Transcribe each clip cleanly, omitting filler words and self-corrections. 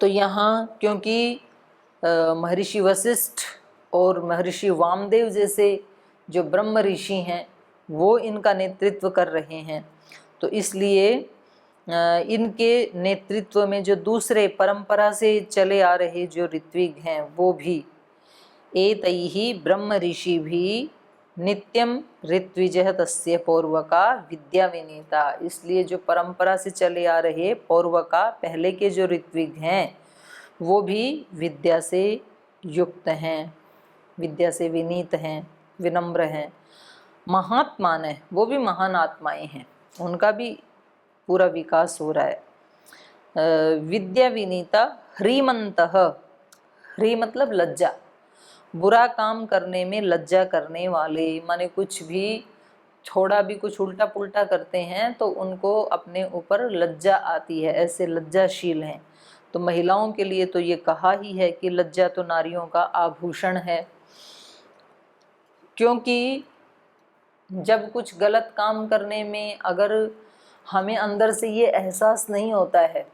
यहाँ क्योंकि महर्षि वशिष्ठ और महर्षि वामदेव जैसे जो ब्रह्म ऋषि हैं वो इनका नेतृत्व कर रहे हैं, तो इसलिए इनके नेतृत्व में जो दूसरे परंपरा से चले आ रहे जो ऋत्विग हैं वो भी एतैहि ब्रह्म ऋषि भी नित्यम ऋत्विजः तस्य पौर्वका विद्या विनीता। इसलिए जो परंपरा से चले आ रहे पौर्वका पहले के जो ऋत्विग हैं वो भी विद्या से युक्त हैं, विद्या से विनीत हैं, विनम्र हैं। महात्मान है, वो भी महान आत्माएं हैं, उनका भी पूरा विकास हो रहा है। विद्या विनीता ह्रीमंतः, ह्री मतलब लज्जा, बुरा काम करने में लज्जा करने वाले, माने कुछ भी थोड़ा भी कुछ उल्टा पुल्टा करते हैं तो उनको अपने ऊपर लज्जा आती है, ऐसे लज्जाशील हैं। तो महिलाओं के लिए तो ये कहा ही है कि लज्जा तो नारियों का आभूषण है, क्योंकि जब कुछ गलत काम करने में अगर हमें अंदर से ये एहसास नहीं होता है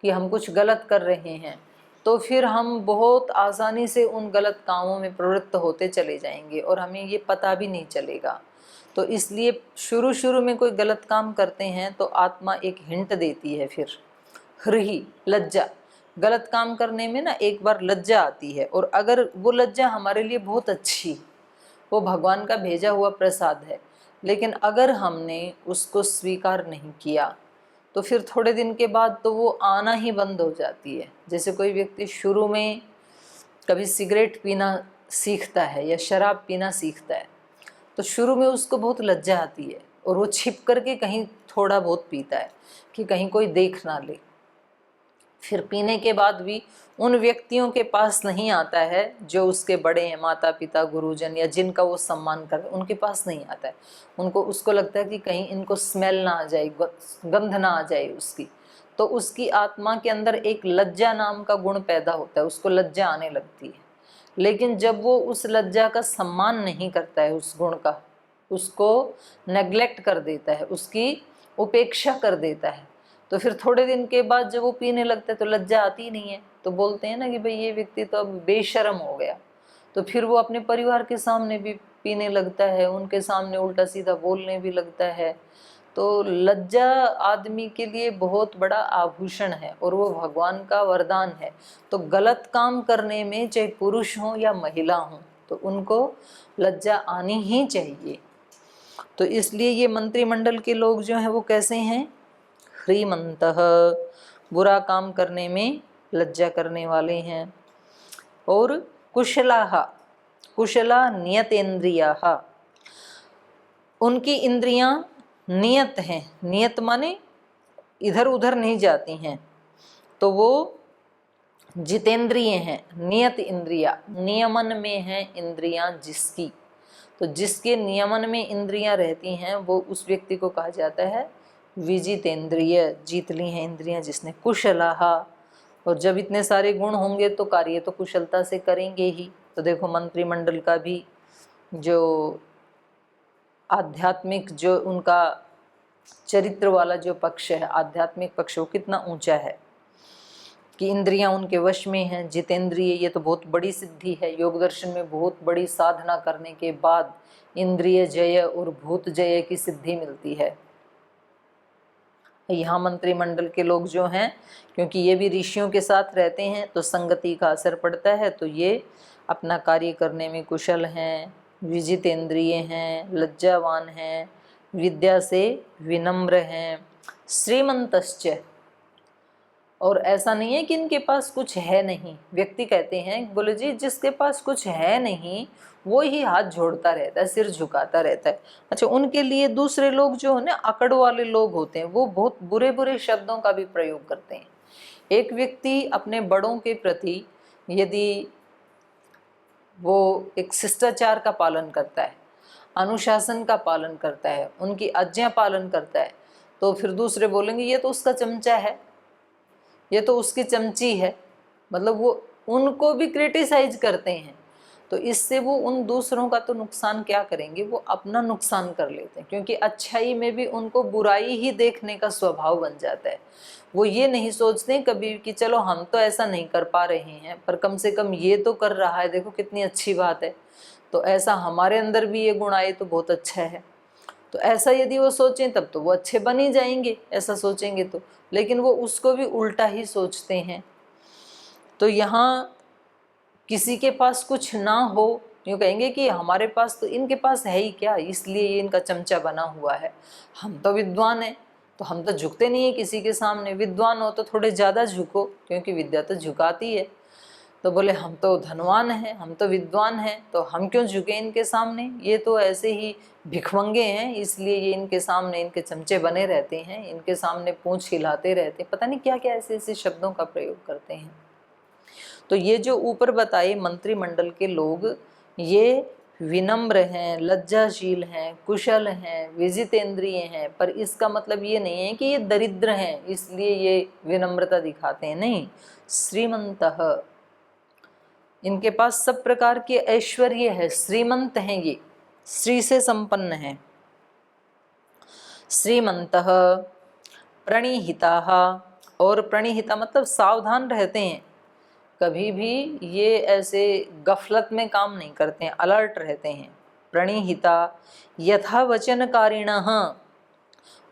कि हम कुछ गलत कर रहे हैं तो फिर हम बहुत आसानी से उन गलत कामों में प्रवृत्त होते चले जाएंगे और हमें ये पता भी नहीं चलेगा। तो इसलिए शुरू शुरू में कोई गलत काम करते हैं तो आत्मा एक हिंट देती है, फिर ह्रीहि लज्जा, गलत काम करने में ना एक बार लज्जा आती है, और अगर वो लज्जा हमारे लिए बहुत अच्छी, वो भगवान का भेजा हुआ प्रसाद है, लेकिन अगर हमने उसको स्वीकार नहीं किया तो फिर थोड़े दिन के बाद तो वो आना ही बंद हो जाती है। जैसे कोई व्यक्ति शुरू में कभी सिगरेट पीना सीखता है या शराब पीना सीखता है तो शुरू में उसको बहुत लज्जा आती है और वो छिप करके कहीं थोड़ा बहुत पीता है कि कहीं कोई देख ना ले। फिर पीने के बाद भी उन व्यक्तियों के पास नहीं आता है जो उसके बड़े हैं, माता पिता गुरुजन या जिनका वो सम्मान कर, उनके पास नहीं आता है। उनको उसको लगता है कि कहीं इनको स्मेल ना आ जाए, गंध ना आ जाए उसकी, तो उसकी आत्मा के अंदर एक लज्जा नाम का गुण पैदा होता है, उसको लज्जा आने लगती है। लेकिन जब वो उस लज्जा का सम्मान नहीं करता है, उस गुण का, उसको नेग्लेक्ट कर देता है, उसकी उपेक्षा कर देता है, तो फिर थोड़े दिन के बाद जब वो पीने लगता है तो लज्जा आती ही नहीं है। तो बोलते हैं ना कि भाई ये व्यक्ति तो अब बेशर्म हो गया, तो फिर वो अपने परिवार के सामने भी पीने लगता है, उनके सामने उल्टा सीधा बोलने भी लगता है। तो लज्जा आदमी के लिए बहुत बड़ा आभूषण है और वो भगवान का वरदान है। तो गलत काम करने में चाहे पुरुष हो या महिला हो तो उनको लज्जा आनी ही चाहिए। तो इसलिए ये मंत्रिमंडल के लोग जो हैं वो कैसे हैं, ह्रीमंतः, बुरा काम करने में लज्जा करने वाले हैं। और कुशलाः, कुशला नियतेन्द्रियाः, उनकी इंद्रियां नियत हैं, नियत माने इधर उधर नहीं जाती हैं, तो वो जितेंद्रिय हैं। नियत इंद्रिया, नियमन में हैं इंद्रियां जिसकी, तो जिसके नियमन में इंद्रियां रहती हैं वो उस व्यक्ति को कहा जाता है विजितेंद्रिय, जीत ली हैं इंद्रियां जिसने। कुशलाः, और जब इतने सारे गुण होंगे तो कार्य तो कुशलता से करेंगे ही। तो देखो मंत्रिमंडल का भी जो आध्यात्मिक जो उनका चरित्र वाला जो पक्ष है, आध्यात्मिक पक्ष, वो कितना ऊंचा है कि इंद्रियां उनके वश में हैं, जितेंद्रिय। ये तो बहुत बड़ी सिद्धि है, योग दर्शन में बहुत बड़ी साधना करने के बाद इंद्रिय जय और भूत जय की सिद्धि मिलती है। यहाँ मंत्रिमंडल के लोग जो हैं, क्योंकि ये भी ऋषियों के साथ रहते हैं तो संगति का असर पड़ता है, तो ये अपना कार्य करने में कुशल हैं, विजितेंद्रिय हैं, लज्जावान हैं, विद्या से विनम्र हैं, श्रीमंतश्च। और ऐसा नहीं है कि इनके पास कुछ है नहीं। व्यक्ति कहते हैं, बोले जी जिसके पास कुछ है नहीं वो ही हाथ जोड़ता रहता है, सिर झुकाता रहता है। अच्छा, उनके लिए दूसरे लोग जो है ना, अकड़ वाले लोग होते हैं, वो बहुत बुरे बुरे शब्दों का भी प्रयोग करते हैं। एक व्यक्ति अपने बड़ों के प्रति यदि वो एक शिष्टाचार का पालन करता है, अनुशासन का पालन करता है, उनकी आज्ञा पालन करता है, तो फिर दूसरे बोलेंगे ये तो उसका चमचा है, ये तो उसकी चमची है, मतलब वो उनको भी क्रिटिसाइज करते हैं। तो इससे वो उन दूसरों का तो नुकसान क्या करेंगे, वो अपना नुकसान कर लेते हैं, क्योंकि अच्छाई में भी उनको बुराई ही देखने का स्वभाव बन जाता है। वो ये नहीं सोचते कभी कि चलो हम तो ऐसा नहीं कर पा रहे हैं, पर कम से कम ये तो कर रहा है, देखो कितनी अच्छी बात है, तो ऐसा हमारे अंदर भी ये गुण आए तो बहुत अच्छा है। तो ऐसा यदि वो सोचें तब तो वो अच्छे बन ही जाएंगे, ऐसा सोचेंगे तो। लेकिन वो उसको भी उल्टा ही सोचते हैं। तो यहाँ किसी के पास कुछ ना हो, यूँ कहेंगे कि हमारे पास तो, इनके पास है ही क्या, इसलिए ये इनका चमचा बना हुआ है। हम तो विद्वान हैं, तो हम तो झुकते नहीं है किसी के सामने। विद्वान हो तो थोड़े ज़्यादा झुको, क्योंकि विद्या तो झुकाती है। तो बोले हम तो धनवान हैं, हम तो विद्वान हैं, तो हम क्यों झुके इनके सामने, ये तो ऐसे ही भिखमंगे हैं, इसलिए ये इनके सामने इनके चमचे बने रहते हैं, इनके सामने पूंछ हिलाते रहते हैं, पता नहीं क्या क्या ऐसे ऐसे शब्दों का प्रयोग करते हैं। तो ये जो ऊपर बताए मंत्रिमंडल के लोग, ये विनम्र हैं, लज्जाशील हैं, कुशल हैं, विजितेंद्रिय हैं, पर इसका मतलब ये नहीं है कि ये दरिद्र हैं इसलिए ये विनम्रता दिखाते हैं, नहीं। श्रीमंतः, इनके पास सब प्रकार के ऐश्वर्य है, श्रीमंत हैं ये, श्री से संपन्न है। श्रीमंतः प्रणिहिताः, और प्रणिहिता मतलब सावधान रहते हैं, कभी भी ये ऐसे गफलत में काम नहीं करते हैं, अलर्ट रहते हैं। प्रणिहिता यथा वचनकारिणः,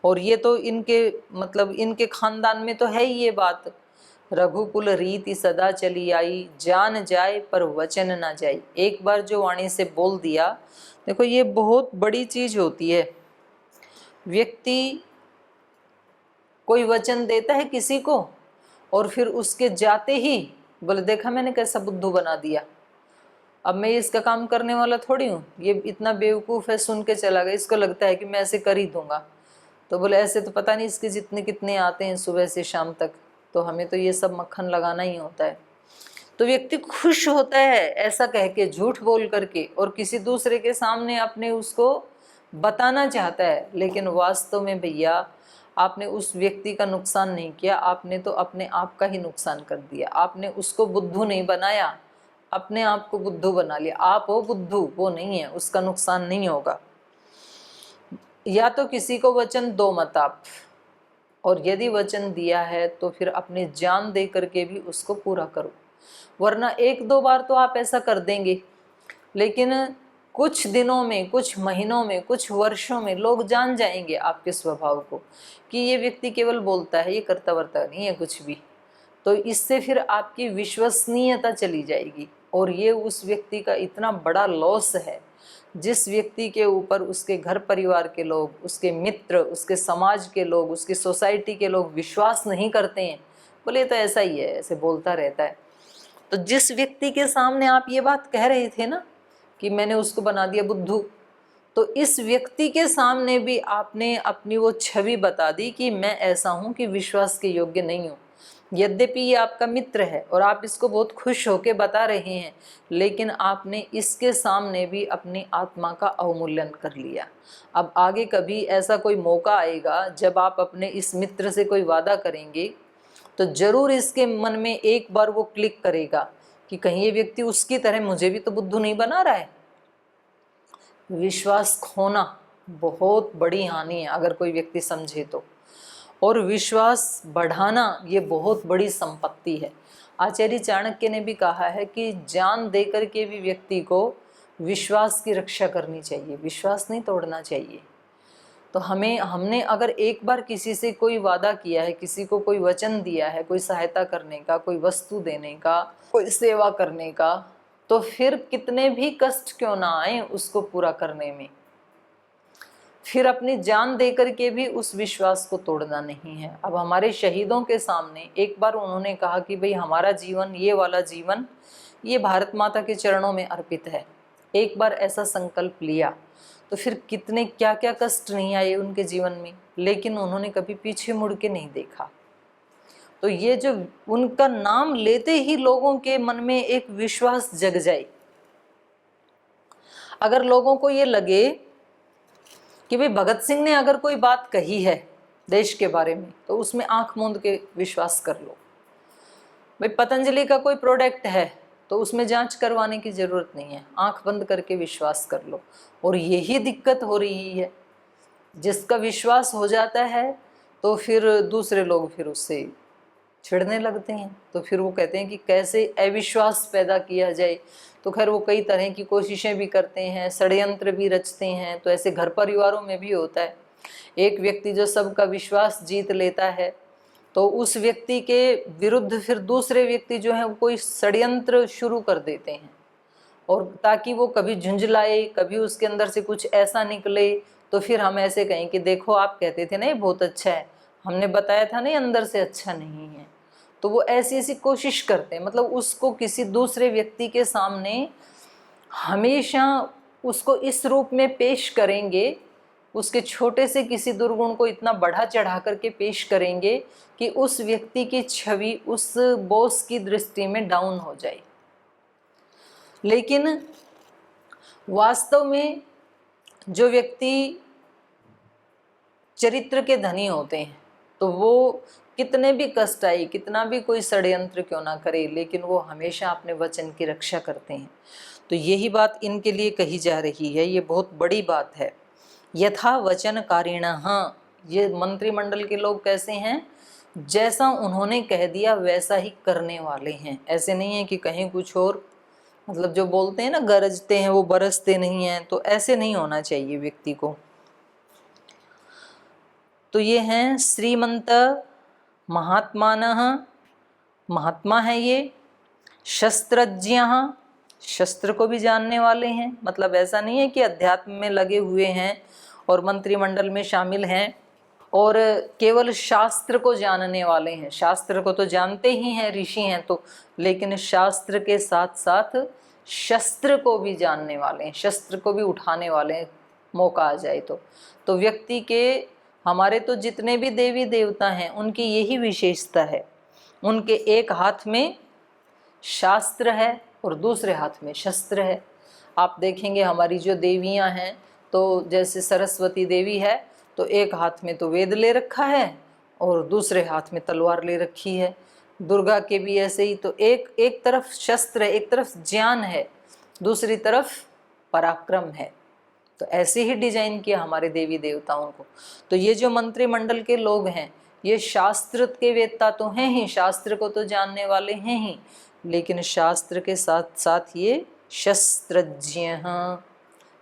और ये तो इनके मतलब इनके खानदान में तो है ही ये बात, रघुकुल रीति सदा चली आई, जान जाए पर वचन ना जाए। एक बार जो वाणी से बोल दिया, देखो ये बहुत बड़ी चीज होती है। व्यक्ति कोई वचन देता है किसी को और फिर उसके जाते ही बोले देखा मैंने कैसा बुद्धू बना दिया, अब मैं इसका काम करने वाला थोड़ी हूँ, ये इतना बेवकूफ़ है, सुन के चला गया, इसको लगता है कि मैं ऐसे कर ही दूंगा। तो बोले ऐसे तो पता नहीं इसके जितने कितने आते हैं सुबह से शाम तक, तो हमें तो ये सब मक्खन लगाना ही होता है। तो व्यक्ति खुश होता है ऐसा कह के, झूठ बोल करके, और किसी दूसरे के सामने अपने उसको बताना चाहता है, लेकिन वास्तव में भैया आपने उस व्यक्ति का नुकसान नहीं किया, आपने तो अपने आप का ही नुकसान कर दिया। आपने उसको बुद्धू नहीं बनाया, अपने आप को बुद्धू बना लिया। आप हो बुद्धू, वो नहीं है, उसका नुकसान नहीं होगा। या तो किसी को वचन दो मत आप, और यदि वचन दिया है तो फिर अपनी जान दे करके भी उसको पूरा करो, वरना एक दो बार तो आप ऐसा कर देंगे, लेकिन कुछ दिनों में, कुछ महीनों में, कुछ वर्षों में लोग जान जाएंगे आपके स्वभाव को कि ये व्यक्ति केवल बोलता है, ये करता वर्ता नहीं है कुछ भी। तो इससे फिर आपकी विश्वसनीयता चली जाएगी, और ये उस व्यक्ति का इतना बड़ा लॉस है। जिस व्यक्ति के ऊपर उसके घर परिवार के लोग, उसके मित्र, उसके समाज के लोग, उसकी सोसाइटी के लोग विश्वास नहीं करते हैं, बोले तो ऐसा ही है, ऐसे बोलता रहता है। तो जिस व्यक्ति के सामने आप ये बात कह रहे थे ना कि मैंने उसको बना दिया बुद्धू, तो इस व्यक्ति के सामने भी आपने अपनी वो छवि बता दी कि मैं ऐसा हूँ कि विश्वास के योग्य नहीं हूँ। यद्यपि ये आपका मित्र है और आप इसको बहुत खुश होकर बता रहे हैं, लेकिन आपने इसके सामने भी अपनी आत्मा का अवमूल्यन कर लिया। अब आगे कभी ऐसा कोई मौका आएगा जब आप अपने इस मित्र से कोई वादा करेंगे, तो जरूर इसके मन में एक बार वो क्लिक करेगा कि कहीं ये व्यक्ति उसकी तरह मुझे भी तो बुद्धू नहीं बना रहा है। विश्वास खोना बहुत बड़ी हानि है अगर कोई व्यक्ति समझे तो, और विश्वास बढ़ाना ये बहुत बड़ी संपत्ति है। आचार्य चाणक्य ने भी कहा है कि जान देकर के भी व्यक्ति को विश्वास की रक्षा करनी चाहिए, विश्वास नहीं तोड़ना चाहिए। तो हमने अगर एक बार किसी से कोई वादा किया है, किसी को कोई वचन दिया है, कोई सहायता करने का, कोई वस्तु देने का, कोई सेवा करने का, तो फिर कितने भी कष्ट क्यों ना आए उसको पूरा करने में, फिर अपनी जान देकर के भी उस विश्वास को तोड़ना नहीं है। अब हमारे शहीदों के सामने एक बार उन्होंने कहा कि भाई हमारा जीवन, ये वाला जीवन, ये भारत माता के चरणों में अर्पित है, एक बार ऐसा संकल्प लिया तो फिर कितने क्या क्या कष्ट नहीं आए उनके जीवन में, लेकिन उन्होंने कभी पीछे मुड़ के नहीं देखा। तो ये जो उनका नाम लेते ही लोगों के मन में एक विश्वास जग जाए। अगर लोगों को ये लगे कि भाई भगत सिंह ने अगर कोई बात कही है देश के बारे में, तो उसमें आंख मूंद के विश्वास कर लो। भाई पतंजलि का कोई प्रोडक्ट है तो उसमें जांच करवाने की ज़रूरत नहीं है, आंख बंद करके विश्वास कर लो। और यही दिक्कत हो रही है, जिसका विश्वास हो जाता है तो फिर दूसरे लोग फिर उससे छिड़ने लगते हैं। तो फिर वो कहते हैं कि कैसे अविश्वास पैदा किया जाए। तो खैर वो कई तरह की कोशिशें भी करते हैं, षड्यंत्र भी रचते हैं। तो ऐसे घर परिवारों में भी होता है, एक व्यक्ति जो सबका विश्वास जीत लेता है तो उस व्यक्ति के विरुद्ध फिर दूसरे व्यक्ति जो है वो कोई षड्यंत्र शुरू कर देते हैं, और ताकि वो कभी झुंझलाए, कभी उसके अंदर से कुछ ऐसा निकले तो फिर हम ऐसे कहें कि देखो आप कहते थे ना ये बहुत अच्छा है, हमने बताया था ना अंदर से अच्छा नहीं है। तो वो ऐसी ऐसी कोशिश करते हैं, मतलब उसको किसी दूसरे व्यक्ति के सामने हमेशा उसको इस रूप में पेश करेंगे, उसके छोटे से किसी दुर्गुण को इतना बढ़ा चढ़ा करके पेश करेंगे कि उस व्यक्ति की छवि उस बॉस की दृष्टि में डाउन हो जाए। लेकिन वास्तव में जो व्यक्ति चरित्र के धनी होते हैं तो वो कितने भी कष्ट आए, कितना भी कोई षड्यंत्र क्यों ना करे, लेकिन वो हमेशा अपने वचन की रक्षा करते हैं। तो यही बात इनके लिए कही जा रही है, ये बहुत बड़ी बात है। यथा वचनकारिणः, ये मंत्रिमंडल के लोग कैसे हैं, जैसा उन्होंने कह दिया वैसा ही करने वाले हैं। ऐसे नहीं है कि कहीं कुछ और, मतलब जो बोलते हैं ना गरजते हैं वो बरसते नहीं हैं, तो ऐसे नहीं होना चाहिए व्यक्ति को। तो ये हैं श्रीमंत महात्मानः, महात्मा है ये। शस्त्रज्ञः, शस्त्र को भी जानने वाले हैं, मतलब ऐसा नहीं है कि अध्यात्म में लगे हुए हैं और मंत्रिमंडल में शामिल हैं और केवल शास्त्र को जानने वाले हैं। शास्त्र को तो जानते ही हैं, ऋषि हैं तो, लेकिन शास्त्र के साथ साथ शस्त्र को भी जानने वाले हैं, शस्त्र को भी उठाने वाले हैं मौका आ जाए तो व्यक्ति के, हमारे तो जितने भी देवी देवता हैं उनकी यही विशेषता है, उनके एक हाथ में शास्त्र है और दूसरे हाथ में शस्त्र है। आप देखेंगे हमारी जो देवियां हैं, तो जैसे सरस्वती देवी है तो एक हाथ में तो वेद ले रखा है और दूसरे हाथ में तलवार ले रखी है। दुर्गा के भी ऐसे ही, तो एक तरफ शस्त्र है, एक तरफ ज्ञान है, दूसरी तरफ पराक्रम है। तो ऐसे ही डिजाइन किया हमारे देवी देवताओं को। तो ये जो मंत्रिमंडल के लोग हैं ये शास्त्र के वेत्ता तो हैं ही, शास्त्र को तो जानने वाले हैं ही, लेकिन शास्त्र के साथ साथ ये शस्त्रज्ञ हैं,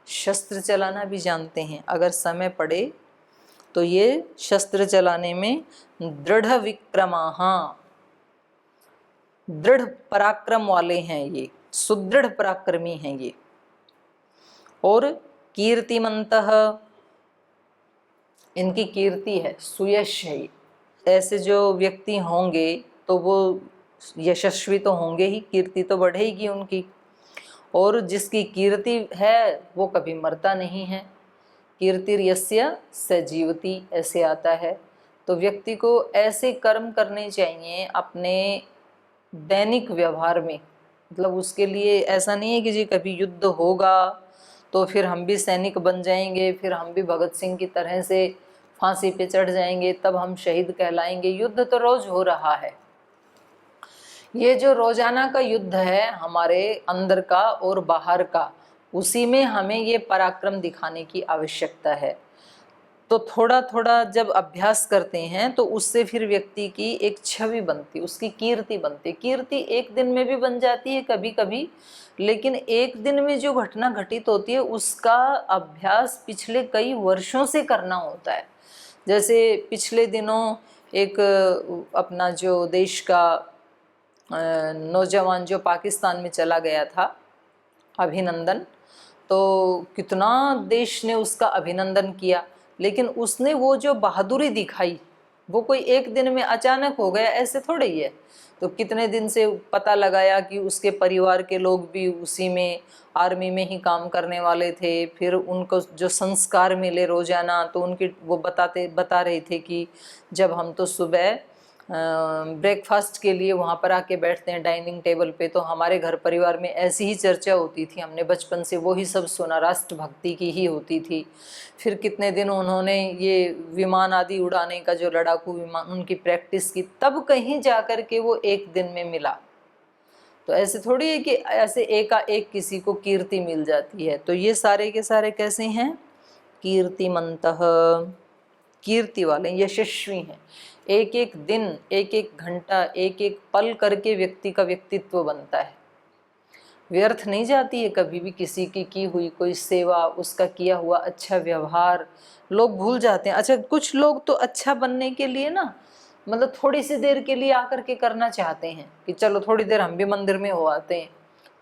शस्त्र चलाना भी जानते हैं। अगर समय पड़े तो ये शस्त्र चलाने में दृढ़ विक्रमाः, दृढ़ पराक्रम वाले हैं, ये सुदृढ़ पराक्रमी हैं ये। और कीर्तिमंतः, इनकी कीर्ति है, सुयश है। ऐसे जो व्यक्ति होंगे तो वो यशस्वी तो होंगे ही, कीर्ति तो बढ़ेगी उनकी। और जिसकी कीर्ति है वो कभी मरता नहीं है। कीर्तिर्यस्य स जीवति, ऐसे आता है। तो व्यक्ति को ऐसे कर्म करने चाहिए अपने दैनिक व्यवहार में, मतलब उसके लिए ऐसा नहीं है कि जी कभी युद्ध होगा तो फिर हम भी सैनिक बन जाएंगे, फिर हम भी भगत सिंह की तरह से फांसी पे चढ़ जाएंगे तब हम शहीद कहलाएंगे। युद्ध तो रोज हो रहा है। ये जो रोजाना का युद्ध है हमारे अंदर का और बाहर का, उसी में हमें ये पराक्रम दिखाने की आवश्यकता है। तो थोड़ा थोड़ा जब अभ्यास करते हैं तो उससे फिर व्यक्ति की एक छवि बनती, उसकी कीर्ति बनती। कीर्ति एक दिन में भी बन जाती है कभी कभी, लेकिन एक दिन में जो घटना घटित होती है उसका अभ्यास पिछले कई वर्षों से करना होता है। जैसे पिछले दिनों एक अपना जो देश का नौजवान जो पाकिस्तान में चला गया था, अभिनंदन, तो कितना देश ने उसका अभिनंदन किया, लेकिन उसने वो जो बहादुरी दिखाई वो कोई एक दिन में अचानक हो गया, ऐसे थोड़े ही है। तो कितने दिन से पता लगाया कि उसके परिवार के लोग भी उसी में आर्मी में ही काम करने वाले थे, फिर उनको जो संस्कार मिले रोजाना, तो उनकी वो बता रहे थे कि जब हम तो सुबह ब्रेकफास्ट के लिए वहाँ पर आके बैठते हैं डाइनिंग टेबल पे, तो हमारे घर परिवार में ऐसी ही चर्चा होती थी, हमने बचपन से वो ही सब सुना, राष्ट्रभक्ति की ही होती थी। फिर कितने दिन उन्होंने ये विमान आदि उड़ाने का, जो लड़ाकू विमान, उनकी प्रैक्टिस की, तब कहीं जा कर के वो एक दिन में मिला। तो ऐसे थोड़ी है कि ऐसे एकाएक किसी को कीर्ति मिल जाती है। तो ये सारे के सारे कैसे हैं? कीर्तिमंतः, कीर्ति वाले, यशस्वी हैं। एक एक दिन, एक एक घंटा, एक एक पल करके व्यक्ति का व्यक्तित्व बनता है। व्यर्थ नहीं जाती है कभी भी किसी की हुई कोई सेवा, उसका किया हुआ अच्छा व्यवहार, लोग भूल जाते हैं। अच्छा, कुछ लोग तो अच्छा बनने के लिए ना, मतलब थोड़ी सी देर के लिए आकर के करना चाहते हैं कि चलो थोड़ी देर हम भी मंदिर में हो आते हैं,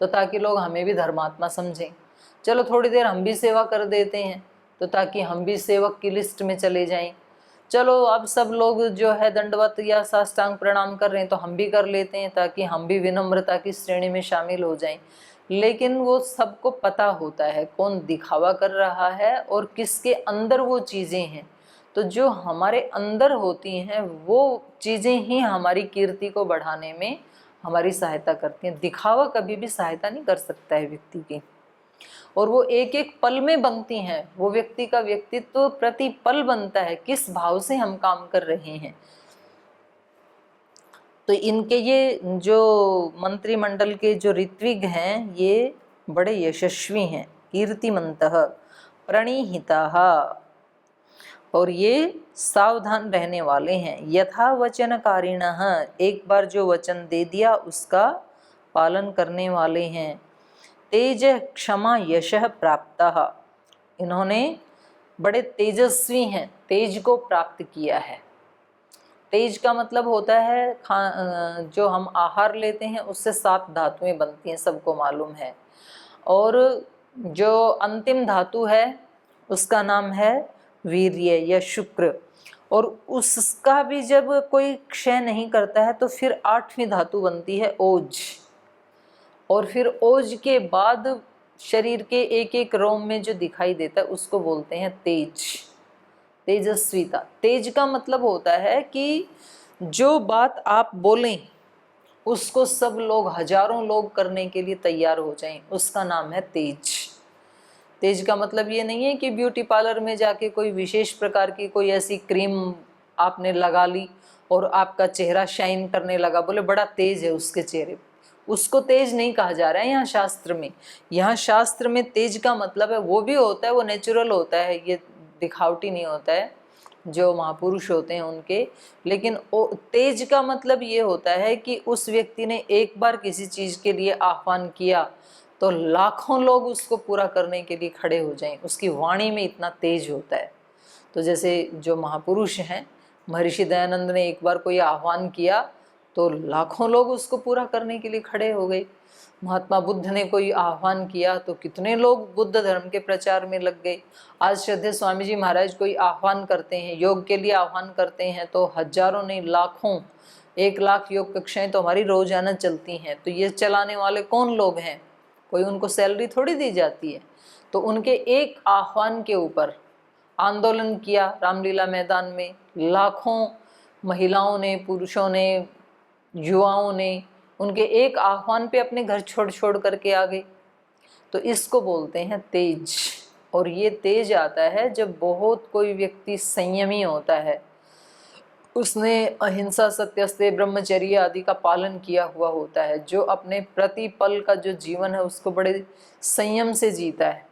तो ताकि लोग हमें भी धर्मात्मा समझें। चलो थोड़ी देर हम भी सेवा कर देते हैं, तो ताकि हम भी सेवक की लिस्ट में चले जाएं। चलो अब सब लोग जो है दंडवत या साष्टांग प्रणाम कर रहे हैं, तो हम भी कर लेते हैं ताकि हम भी विनम्रता की श्रेणी में शामिल हो जाएं। लेकिन वो सबको पता होता है कौन दिखावा कर रहा है और किसके अंदर वो चीज़ें हैं। तो जो हमारे अंदर होती हैं वो चीज़ें ही हमारी कीर्ति को बढ़ाने में हमारी सहायता करती हैं। दिखावा कभी भी सहायता नहीं कर सकता है व्यक्ति की, और वो एक एक पल में बनती हैं। वो व्यक्ति का व्यक्तित्व प्रति पल बनता है, किस भाव से हम काम कर रहे हैं। तो इनके ये जो मंत्रिमंडल के जो ऋत्विग हैं ये बड़े यशस्वी हैं, कीर्तिमंतः प्रणीहिताः, और ये सावधान रहने वाले हैं। यथा वचनकारिणः, एक बार जो वचन दे दिया उसका पालन करने वाले हैं। तेज क्षमा यशः प्राप्तः, इन्होंने बड़े तेजस्वी हैं, तेज को प्राप्त किया है। तेज का मतलब होता है जो हम आहार लेते हैं उससे 7 धातुएं बनती हैं, सबको मालूम है। और जो अंतिम धातु है उसका नाम है वीर्य या शुक्र, और उसका भी जब कोई क्षय नहीं करता है तो फिर 8वीं धातु बनती है ओज, और फिर ओज के बाद शरीर के एक एक रोम में जो दिखाई देता है उसको बोलते हैं तेज, तेजस्विता। तेज का मतलब होता है कि जो बात आप बोलें उसको सब लोग, हजारों लोग करने के लिए तैयार हो जाएं, उसका नाम है तेज। तेज का मतलब ये नहीं है कि ब्यूटी पार्लर में जाके कोई विशेष प्रकार की कोई ऐसी क्रीम आपने लगा ली और आपका चेहरा शाइन करने लगा, बोले बड़ा तेज है उसके चेहरे, उसको तेज नहीं कहा जा रहा है यहाँ शास्त्र में। यहाँ शास्त्र में तेज का मतलब है वो भी होता है, वो नेचुरल होता है, ये दिखावटी नहीं होता है जो महापुरुष होते हैं उनके। लेकिन तेज का मतलब ये होता है कि उस व्यक्ति ने एक बार किसी चीज़ के लिए आह्वान किया तो लाखों लोग उसको पूरा करने के लिए खड़े हो जाएं, उसकी वाणी में इतना तेज होता है। तो जैसे जो महापुरुष हैं, महर्षि दयानंद ने एक बार कोई आह्वान किया तो लाखों लोग उसको पूरा करने के लिए खड़े हो गए। महात्मा बुद्ध ने कोई आह्वान किया तो कितने लोग बुद्ध धर्म के प्रचार में लग गए। आज श्रद्धेय स्वामी जी महाराज कोई आह्वान करते हैं, योग के लिए आह्वान करते हैं, तो हजारों नहीं लाखों, 1 लाख योग कक्षाएं तो हमारी रोजाना चलती हैं। तो ये चलाने वाले कौन लोग हैं? कोई उनको सैलरी थोड़ी दी जाती है। तो उनके एक आह्वान के ऊपर आंदोलन किया रामलीला मैदान में, लाखों महिलाओं ने, पुरुषों ने, युवाओं ने उनके एक आह्वान पे अपने घर छोड़ छोड़ करके आ गए। तो इसको बोलते हैं तेज। और ये तेज आता है जब बहुत कोई व्यक्ति संयमी होता है, उसने अहिंसा, सत्यस्तेय, ब्रह्मचर्य आदि का पालन किया हुआ होता है, जो अपने प्रतिपल का जो जीवन है उसको बड़े संयम से जीता है,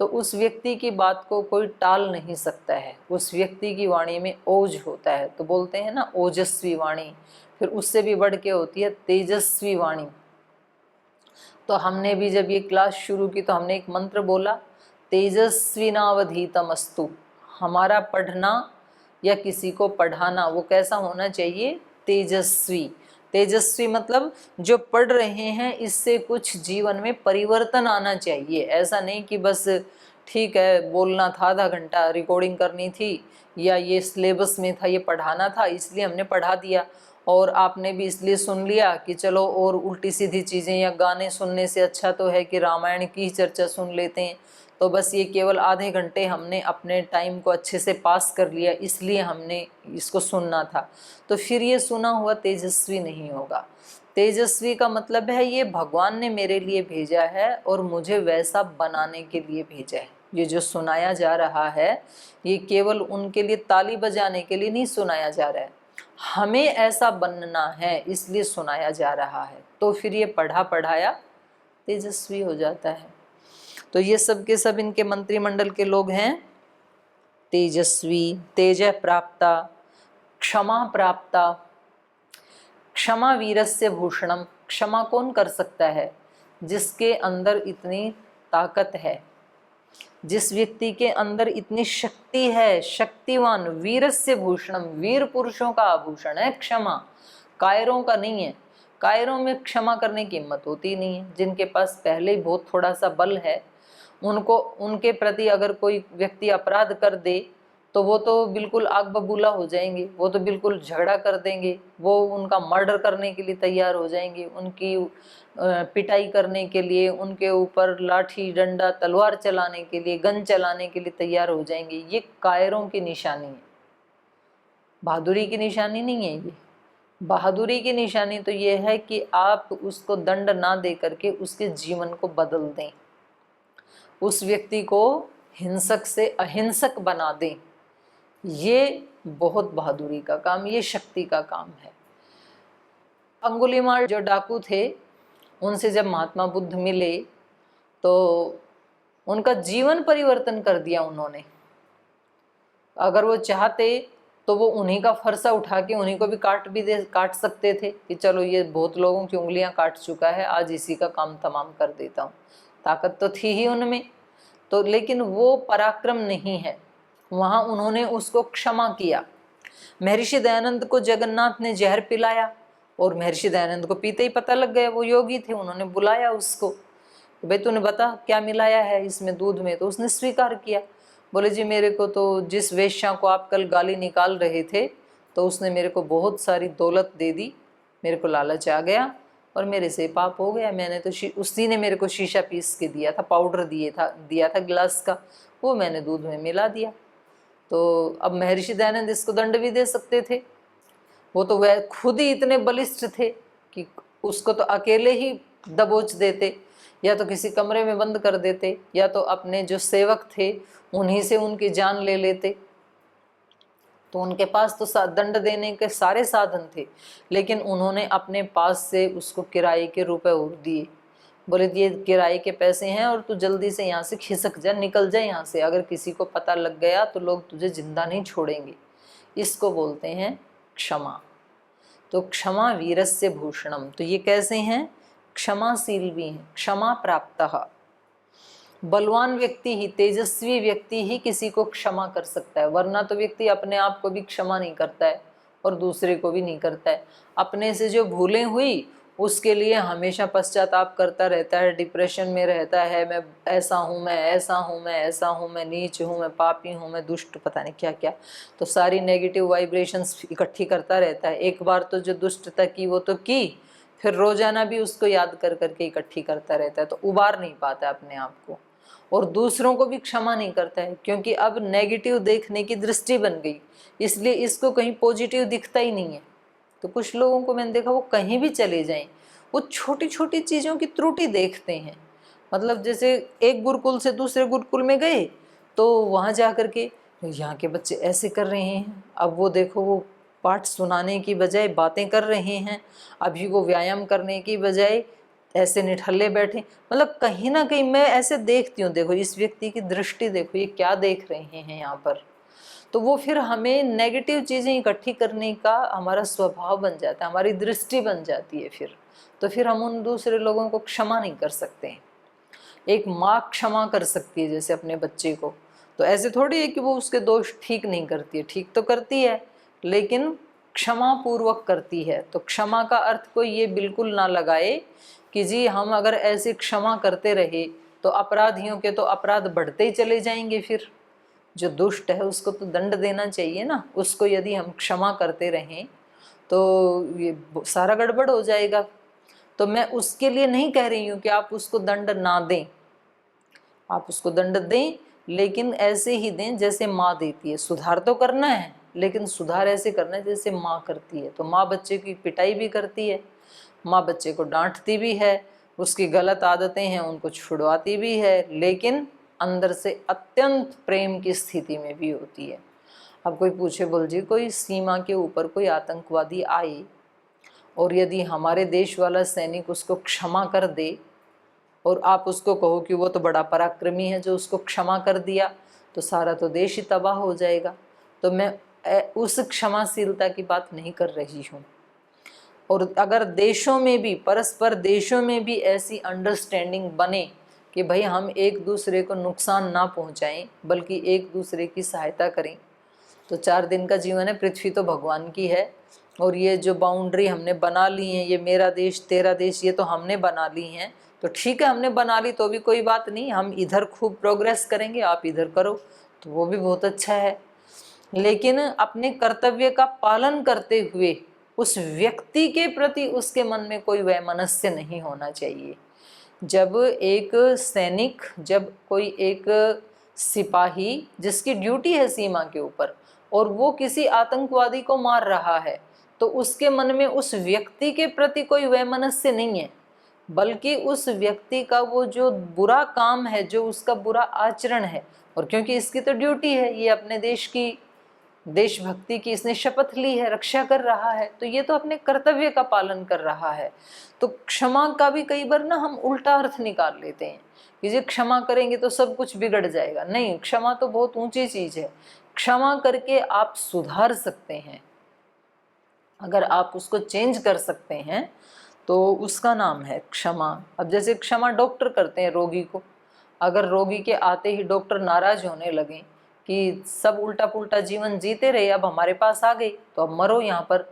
तो उस व्यक्ति की बात को कोई टाल नहीं सकता है। उस व्यक्ति की वाणी में ओज होता है, तो बोलते हैं ना ओजस्वी वाणी। फिर उससे भी बढ़ के होती है तेजस्वी वाणी। तो हमने भी जब ये क्लास शुरू की तो हमने एक मंत्र बोला, तेजस्विनावधीतमस्तु। हमारा पढ़ना या किसी को पढ़ाना वो कैसा होना चाहिए? तेजस्वी। तेजस्वी मतलब जो पढ़ रहे हैं इससे कुछ जीवन में परिवर्तन आना चाहिए। ऐसा नहीं कि बस ठीक है बोलना था, आधा घंटा रिकॉर्डिंग करनी थी, या ये सिलेबस में था, ये पढ़ाना था इसलिए हमने पढ़ा दिया, और आपने भी इसलिए सुन लिया कि चलो और उल्टी सीधी चीज़ें या गाने सुनने से अच्छा तो है कि रामायण की चर्चा सुन लेते हैं। तो बस ये केवल आधे घंटे हमने अपने टाइम को अच्छे से पास कर लिया इसलिए हमने इसको सुनना था, तो फिर ये सुना हुआ तेजस्वी नहीं होगा। तेजस्वी का मतलब है ये भगवान ने मेरे लिए भेजा है और मुझे वैसा बनाने के लिए भेजा है। ये जो सुनाया जा रहा है ये केवल उनके लिए ताली बजाने के लिए नहीं सुनाया जा रहा है, हमें ऐसा बनना है इसलिए सुनाया जा रहा है। तो फिर ये पढ़ा पढ़ाया तेजस्वी हो जाता है। तो ये सब के सब इनके मंत्रिमंडल के लोग हैं। तेजस्वी, तेज प्राप्ता, क्षमा प्राप्ता। क्षमा वीरस्य भूषणम। क्षमा कौन कर सकता है? जिसके अंदर इतनी ताकत है, जिस व्यक्ति के अंदर इतनी शक्ति है, शक्तिवान। वीरस्य भूषणम, वीर पुरुषों का आभूषण है क्षमा, कायरों का नहीं है। कायरों में क्षमा करने की हिम्मत होती नहीं है। जिनके पास पहले ही बहुत थोड़ा सा बल है, उनको, उनके प्रति अगर कोई व्यक्ति अपराध कर दे तो वो तो बिल्कुल आग बबूला हो जाएंगे, वो तो बिल्कुल झगड़ा कर देंगे, वो उनका मर्डर करने के लिए तैयार हो जाएंगे, उनकी पिटाई करने के लिए, उनके ऊपर लाठी डंडा तलवार चलाने के लिए, गन चलाने के लिए तैयार हो जाएंगे। ये कायरों की निशानी है, बहादुरी की निशानी नहीं है। ये बहादुरी की निशानी तो ये है कि आप उसको दंड ना दे करके उसके जीवन को बदल दें, उस व्यक्ति को हिंसक से अहिंसक बना दें। ये बहुत बहादुरी का काम, ये शक्ति का काम है। अंगुलीमाल जो डाकू थे, उनसे जब महात्मा बुद्ध मिले तो उनका जीवन परिवर्तन कर दिया उन्होंने। अगर वो चाहते तो वो उन्हीं का फरसा उठा के उन्हीं को भी काट सकते थे कि चलो ये बहुत लोगों की उंगलियां काट चुका है, आज इसी का काम तमाम कर देता हूँ। ताकत तो थी ही उनमें, तो लेकिन वो पराक्रम नहीं है। वहाँ उन्होंने उसको क्षमा किया। महर्षि दयानंद को जगन्नाथ ने जहर पिलाया और महर्षि दयानंद को पीते ही पता लग गया, वो योगी थे। उन्होंने बुलाया उसको, भाई तूने बता क्या मिलाया है इसमें दूध में। तो उसने स्वीकार किया, बोले जी मेरे को तो जिस वेश्या को आप कल गाली निकाल रहे थे तो उसने मेरे को बहुत सारी दौलत दे दी, मेरे को लालच आ गया और मेरे से पाप हो गया। मैंने तो उसी ने मेरे को शीशा पीस के दिया था, पाउडर दिया था गिलास का, वो मैंने दूध में मिला दिया। तो अब महर्षि दयानंद इसको दंड भी दे सकते थे, वो तो वह खुद ही इतने बलिष्ठ थे कि उसको तो अकेले ही दबोच देते, या तो किसी कमरे में बंद कर देते, या तो अपने जो सेवक थे उन्हीं से उनकी जान ले लेते। तो उनके पास तो दंड देने के सारे साधन थे, लेकिन उन्होंने अपने पास से उसको किराए के रुपए और दिए। बोले ये किराए के पैसे हैं और तू जल्दी से यहाँ से खिसक जा, निकल जा यहाँ से, अगर किसी को पता लग गया तो लोग तुझे जिंदा नहीं छोड़ेंगे। इसको बोलते हैं क्षमा। तो क्षमा वीरस्य भूषणम। तो ये कैसे हैं? क्षमाशील भी हैं, क्षमा प्राप्तः। बलवान व्यक्ति ही, तेजस्वी व्यक्ति ही किसी को क्षमा कर सकता है, वरना तो व्यक्ति अपने आप को भी क्षमा नहीं करता है और दूसरे को भी नहीं करता है। अपने से जो भूलें हुई उसके लिए हमेशा पश्चाताप करता रहता है, डिप्रेशन में रहता है, मैं ऐसा हूँ, मैं ऐसा हूँ, मैं ऐसा हूँ, मैं नीच हूँ, मैं पापी हूँ, मैं दुष्ट, पता नहीं क्या क्या। तो सारी नेगेटिव वाइब्रेशंस इकट्ठी करता रहता है। एक बार तो जो दुष्टता की वो तो की, फिर रोजाना भी उसको याद कर करके इकट्ठी करता रहता है, तो उबार नहीं पाता अपने आप को। और दूसरों को भी क्षमा नहीं करता है, क्योंकि अब नेगेटिव देखने की दृष्टि बन गई, इसलिए इसको कहीं पॉजिटिव दिखता ही नहीं है। तो कुछ लोगों को मैंने देखा, वो कहीं भी चले जाएं, वो छोटी छोटी चीज़ों की त्रुटि देखते हैं। मतलब जैसे एक गुरुकुल से दूसरे गुरुकुल में गए तो वहाँ जा कर के यहाँ के बच्चे ऐसे कर रहे हैं, अब वो देखो वो पाठ सुनाने की बजाय बातें कर रहे हैं, अभी वो व्यायाम करने की बजाय ऐसे निठल्ले बैठे। मतलब कहीं ना कहीं मैं ऐसे देखती हूँ, देखो इस व्यक्ति की दृष्टि देखो, ये क्या देख रहे हैं यहाँ पर। तो वो फिर हमें नेगेटिव चीज़ें इकट्ठी करने का हमारा स्वभाव बन जाता है, हमारी दृष्टि बन जाती है फिर। तो फिर हम उन दूसरे लोगों को क्षमा नहीं कर सकते। एक माँ क्षमा कर सकती है जैसे अपने बच्चे को, तो ऐसे थोड़ी है कि वो उसके दोष ठीक नहीं करती है, ठीक तो करती है लेकिन क्षमा पूर्वक करती है। तो क्षमा का अर्थ कोई ये बिल्कुल ना लगाए कि जी हम अगर ऐसे क्षमा करते रहे तो अपराधियों के तो अपराध बढ़ते ही चले जाएंगे, फिर जो दुष्ट है उसको तो दंड देना चाहिए ना, उसको यदि हम क्षमा करते रहें तो ये सारा गड़बड़ हो जाएगा। तो मैं उसके लिए नहीं कह रही हूँ कि आप उसको दंड ना दें, आप उसको दंड दें लेकिन ऐसे ही दें जैसे माँ देती है। सुधार तो करना है लेकिन सुधार ऐसे करना है जैसे माँ करती है। तो माँ बच्चे की पिटाई भी करती है, माँ बच्चे को डांटती भी है, उसकी गलत आदतें हैं उनको छुड़वाती भी है, लेकिन अंदर से अत्यंत प्रेम की स्थिति में भी होती है। अब कोई पूछे, बोल जी कोई सीमा के ऊपर कोई आतंकवादी आए और यदि हमारे देश वाला सैनिक उसको क्षमा कर दे और आप उसको कहो कि वो तो बड़ा पराक्रमी है जो उसको क्षमा कर दिया, तो सारा तो देश ही तबाह हो जाएगा। तो मैं उस क्षमाशीलता की बात नहीं कर रही हूँ। और अगर देशों में भी, परस्पर देशों में भी ऐसी अंडरस्टैंडिंग बने कि भाई हम एक दूसरे को नुकसान ना पहुँचाएं बल्कि एक दूसरे की सहायता करें, तो 4 दिन का जीवन है, पृथ्वी तो भगवान की है। और ये जो बाउंड्री हमने बना ली है, ये मेरा देश तेरा देश, ये तो हमने बना ली हैं, तो ठीक है हमने बना ली तो भी कोई बात नहीं, हम इधर खूब प्रोग्रेस करेंगे, आप इधर करो, तो वो भी बहुत अच्छा है। लेकिन अपने कर्तव्य का पालन करते हुए उस व्यक्ति के प्रति उसके मन में कोई वैमनस्य नहीं होना चाहिए। जब एक सैनिक, जब कोई एक सिपाही जिसकी ड्यूटी है सीमा के ऊपर और वो किसी आतंकवादी को मार रहा है, तो उसके मन में उस व्यक्ति के प्रति कोई वैमनस्य नहीं है, बल्कि उस व्यक्ति का वो जो बुरा काम है, जो उसका बुरा आचरण है, और क्योंकि इसकी तो ड्यूटी है, ये अपने देश की, देशभक्ति की इसने शपथ ली है, रक्षा कर रहा है, तो ये तो अपने कर्तव्य का पालन कर रहा है। तो क्षमा का भी कई बार ना हम उल्टा अर्थ निकाल लेते हैं कि जी क्षमा करेंगे तो सब कुछ बिगड़ जाएगा। नहीं, क्षमा तो बहुत ऊंची चीज है। क्षमा करके आप सुधार सकते हैं, अगर आप उसको चेंज कर सकते हैं तो उसका नाम है क्षमा। अब जैसे क्षमा डॉक्टर करते हैं रोगी को, अगर रोगी के आते ही डॉक्टर नाराज होने लगे कि सब उल्टा पुल्टा जीवन जीते रहे, अब हमारे पास आ गई तो अब मरो यहाँ पर,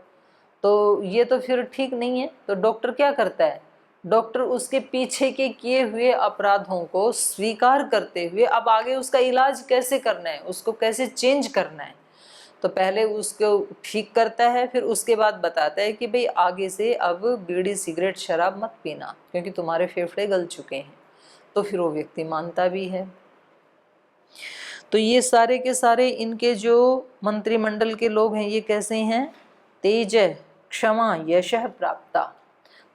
तो ये तो फिर ठीक नहीं है। तो डॉक्टर क्या करता है, डॉक्टर उसके पीछे के किए हुए अपराधों को स्वीकार करते हुए अब आगे उसका इलाज कैसे करना है, उसको कैसे चेंज करना है, तो पहले उसको ठीक करता है, फिर उसके बाद बताता है कि भाई आगे से अब बीड़ी सिगरेट शराब मत पीना क्योंकि तुम्हारे फेफड़े गल चुके हैं। तो फिर वो व्यक्ति मानता भी है। तो ये सारे के सारे इनके जो मंत्रिमंडल के लोग हैं ये कैसे हैं, तेज क्षमा यशः प्राप्ता,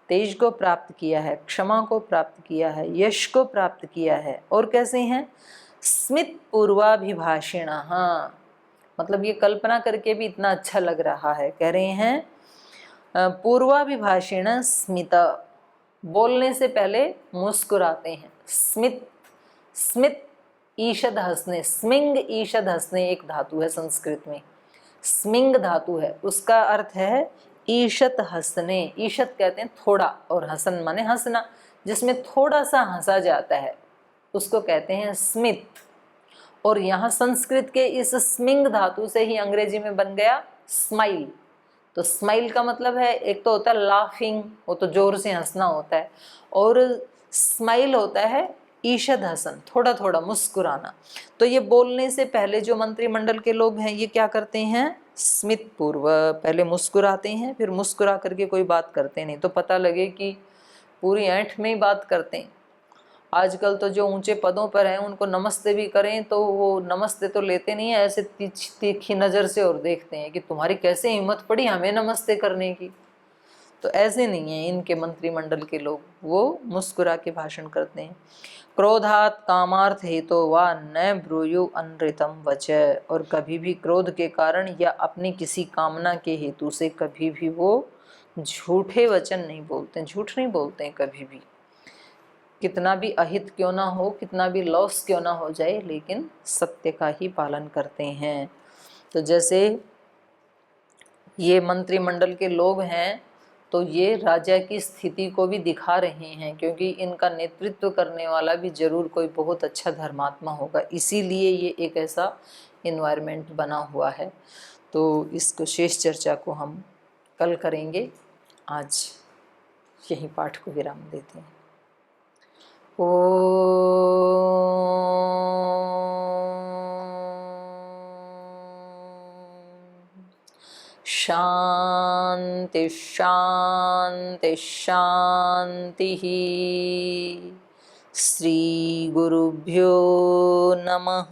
तेज को प्राप्त किया है, क्षमा को प्राप्त किया है, यश को प्राप्त किया है। और कैसे हैं, स्मित पूर्वाभिभाषिण। हाँ, मतलब ये कल्पना करके भी इतना अच्छा लग रहा है। कह रहे हैं पूर्वाभिभाषिण स्मित, बोलने से पहले मुस्कुराते हैं। स्मित, स्मित ईषद हंसने, स्मिंग ईषद हंसने एक धातु है संस्कृत में, स्मिंग धातु है, उसका अर्थ है ईशत हंसने। ईशत कहते हैं थोड़ा, और हसन माने हंसना, जिसमें थोड़ा सा हंसा जाता है उसको कहते हैं स्मित। और यहाँ संस्कृत के इस स्मिंग धातु से ही अंग्रेजी में बन गया स्माइल। तो स्माइल का मतलब है, एक तो होता है लाफिंग, वो तो जोर से हंसना होता है, और स्माइल होता है ईशद हसन, थोड़ा थोड़ा मुस्कुराना। तो ये बोलने से पहले जो मंत्रिमंडल के लोग हैं ये क्या करते हैं, स्मित पूर्व, पहले मुस्कुराते हैं, फिर मुस्कुरा करके कोई बात करते नहीं तो पता लगे कि पूरी ऐंठ में ही बात करते हैं। आजकल तो जो ऊंचे पदों पर हैं उनको नमस्ते भी करें तो वो नमस्ते तो लेते नहीं है, ऐसे तीखी नज़र से और देखते हैं कि तुम्हारी कैसे हिम्मत पड़ी हमें नमस्ते करने की। तो ऐसे नहीं है इनके मंत्रिमंडल के लोग, वो मुस्कुरा के भाषण करते हैं। क्रोधात कामार्थ हेतु वा न ब्रूयु अनृतम वच, और कभी भी क्रोध के कारण या अपनी किसी कामना के हेतु से कभी भी वो झूठे वचन नहीं बोलते, झूठ नहीं बोलते हैं कभी भी। कितना भी अहित क्यों ना हो, कितना भी लॉस क्यों ना हो जाए, लेकिन सत्य का ही पालन करते हैं। तो जैसे ये मंत्रिमंडल के लोग हैं तो ये राजा की स्थिति को भी दिखा रहे हैं, क्योंकि इनका नेतृत्व करने वाला भी जरूर कोई बहुत अच्छा धर्मात्मा होगा, इसीलिए ये एक ऐसा इन्वायरमेंट बना हुआ है। तो इसको शेष चर्चा को हम कल करेंगे, आज यहीं पाठ को विराम देते हैं। शांति शांति शांति। श्री गुरुभ्यो नमः।